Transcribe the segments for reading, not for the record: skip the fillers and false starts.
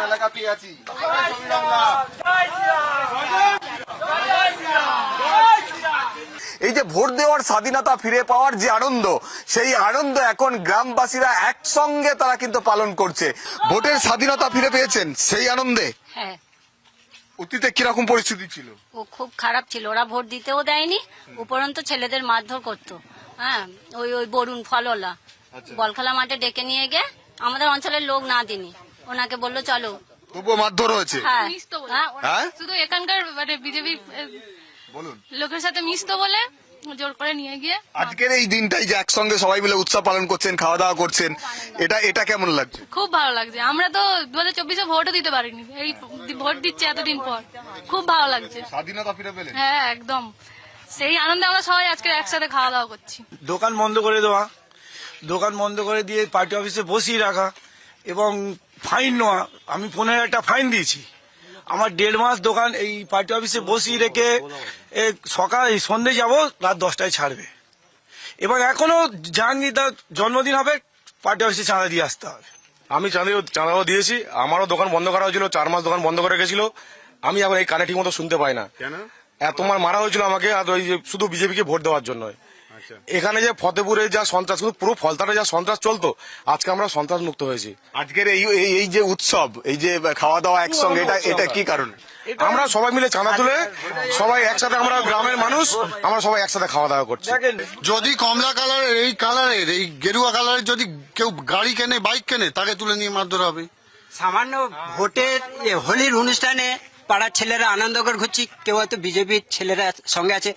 এলাকাতেই আছি। এই যে ভোট দেওয়ার স্বাধীনতা ফিরে পাওয়ার যে আনন্দ, সেই আনন্দ এখন গ্রামবাসীরা একসঙ্গে তারা কিন্তু পালন করছে। ভোটের স্বাধীনতা ফিরে পেয়েছেন সেই আনন্দে। হ্যাঁ, অতীতে কিরকম পরিস্থিতি ছিল? ও খুব খারাপ ছিল, ওরা ভোট দিতেও দেয়নি, উপরন্ত ছেলেদের মারধর করতো। হ্যাঁ, ওই ওই বরুণ ফলওয়ালা বলখেলা মাঠে ডেকে নিয়ে গিয়ে আমাদের অঞ্চলের লোক না দিনি, ওনাকে বললো চলো, তবুও মারধর হয়েছে। হ্যাঁ হ্যাঁ? শুধু এখানকার বিজেপি বলুন। লোকের সাথে মিশতো বলে জোর করে নিয়ে গিয়ে। আজকের এই দিনটাই যে একসঙ্গে সবাই মিলে উৎসব পালন করছেন, খাওয়া দাওয়া করছেন, এটা কেমন লাগছে? খুব ভালো লাগছে। আমরা তো 2024-এ ভোটও দিতে পারিনি, এই ভোট দিচ্ছে এতদিন পর, খুব ভালো লাগছে। স্বাধীনতা ফিরে পেলেন? হ্যাঁ, একদম সেই আনন্দে আমরা সবাই আজকে একসাথে খাওয়া দাওয়া করছি। দোকান বন্ধ করে দেওয়া, দোকান বন্ধ করে দিয়ে পার্টি অফিসে বসিয়ে রাখা এবং ফাইন নেওয়া। আমি 15,000 ফাইন দিয়েছি। আমার 1.5 মাস দোকান এই পার্টি অফিসে বসিয়ে রেখে সকাল সন্ধ্যে যাব, রাত 10টায় ছাড়বে। এবং এখনো জাহাঙ্গীরদার জন্মদিন হবে, পার্টি অফিসে চাঁদা দিয়ে আসতে হবে। আমি চাঁদাও দিয়েছি, আমারও দোকান বন্ধ করা হয়েছিল, 4 মাস দোকান বন্ধ করে গেছিল। আমি এখন এই কানে ঠিক মতো শুনতে পাই না। কেন? তোমার মারা হয়েছিল আমাকে, আর ওই যে শুধু বিজেপিকে ভোট দেওয়ার জন্য। এখানে যে ফতেপুরে যা সন্ত্রাস, পুরো ফলতারে যা সন্ত্রাস চলতো, আজকে আমরা সন্ত্রাস মুক্ত হয়েছি। আজকের এই যে উৎসব, এই যে খাওয়া দাওয়া একসঙ্গে, এটা কি কারণ? আমরা সবাই মিলে চাঁদা তুলে সবাই একসাথে, আমরা গ্রামের মানুষ, আমরা সবাই একসাথে খাওয়া দাওয়া করছি। যদি কমলা কালারের এই গেরুয়া কালারের যদি কেউ গাড়ি কেনে, বাইক কেনে, তাকে তুলে নিয়ে মারধর হবে। সামান্য ভোটের হোলির অনুষ্ঠানে পাড়ার ছেলেরা আনন্দ করে ঘুরছি, কেউ হয়তো বিজেপির ছেলেরা সঙ্গে আছে,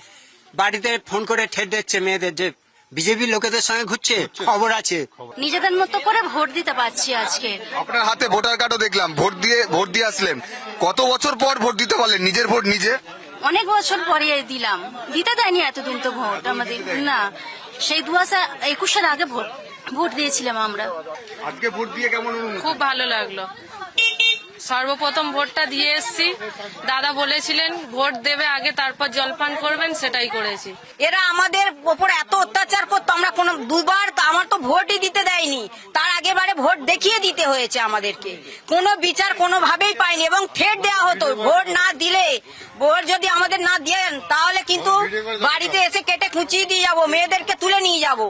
বাড়িতে ফোন করে ঠেট দিচ্ছে মেয়েদের যে বিজেপির লোকেদের সঙ্গে ঘুরছে, খবর আছে। নিজেদের মতো করে ভোট দিতে পারছি আজকে। আপনার হাতে ভোটার কার্ডও দেখলাম, ভোট দিয়ে আসলেন। কত বছর পর ভোট দিতে পারলেন? নিজের ভোট নিজে অনেক বছর পরে দিলাম, দিতে দেয়নি এতদিন তো ভোট আমাদের না, সেই 2021-এর আগে ভোট দিয়েছিলাম আমরা। আজকে ভোট দিয়ে কেমন? খুব ভালো লাগলো। সর্বপ্রথম ভোটটা দিয়ে এসছি, দাদা বলেছিলেন ভোট দেবে আগে, তারপর জলপান করবেন, সেটাই করেছি। এরা আমাদের ওপর এত অত্যাচার করতো, আমরা কোনো দুবার আমার তো ভোটই দিতে দেয়নি, তার আগেবারে ভোট দেখিয়ে দিতে হয়েছে আমাদেরকে, কোনো বিচার কোনোভাবেই পাইনি এবং থ্রেট দেওয়া হতো ভোট না দিলে, ভোট যদি আমাদের না দেন তাহলে কিন্তু বাড়িতে এসে কেটে খুঁচিয়ে দিয়ে যাবো, মেয়েদেরকে তুলে নিয়ে যাবো।